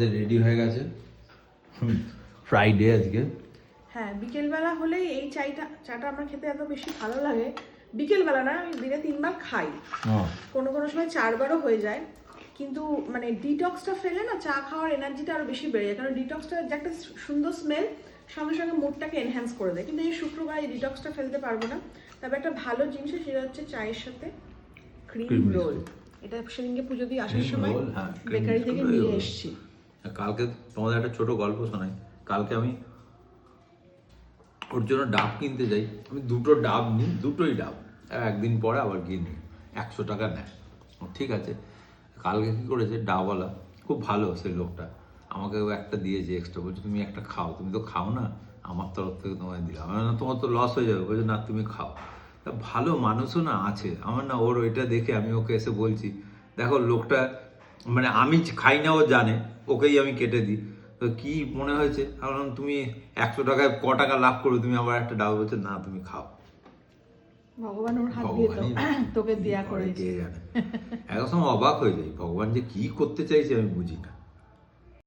আমাদের রেডি হয়ে গেছে, ফ্রাইডে আজকে। হ্যাঁ, বিকেলবেলা হলেই এই চাটা আমার খেতে এত বেশি ভালো লাগে। বিকেলবেলা না, আমি দিনে 3 বার খাই, কোনো কোনো সময় 4 বারও হয়ে যায়। কিন্তু মানে ডিটক্সটা ফেলে না চা খাওয়ার এনার্জিটা আরো বেশি বেড়ে যায়, কারণ ডিটক্সটা যে একটা সুন্দর স্মেল সঙ্গে সঙ্গে মুডটাকে এনহ্যান্স করে দেয়। কিন্তু এই শুক্রবার এই ডিটক্সটা ফেলতে পারবো না। তবে একটা ভালো জিনিস সেটা হচ্ছে চায়ের সাথে ক্রিম রোল। এটা সেদিনকে পুজো দিয়ে আসার সময় বেকারি থেকে নিয়ে এসেছি। কালকে তোমাদের একটা ছোট গল্প শোনাই। কালকে আমি ওর জন্য ডাব কিনতে যাই, আমি 2টো ডাব নিই, 2টোই ডাব, একদিন পরে আবার গিয়ে নিই, 100 টাকা নেয়। ঠিক আছে, কালকে কী করেছে ডাবওয়ালা, খুব ভালো সে লোকটা, আমাকেও একটা দিয়েছে এক্সট্রা, বলছে তুমি একটা খাও, তুমি তো খাও না, আমার তরফ থেকে তোমায় দিলাম। আমি না, তোমার তো লস হয়ে যাবে, বলছে না তুমি খাও। তা ভালো মানুষও না আছে আমার, না ওর ওইটা দেখে আমি ওকে এসে বলছি, দেখো লোকটা মানে আমি খাই না ও জানে, ওকেই আমি কেটে দিই, তো কি মনে হয়েছে, কারণ তুমি 100 টাকায় টাকা লাভ করবে, তুমি আবার একটা ডাব, বলছে না তুমি খাও। ভগবান ওর হাত দিয়ে তোকে দেয়া করেছে। কে জানে, একদম অবাক হয়ে যাই, ভগবান যে কি করতে চাইছে আমি বুঝি না।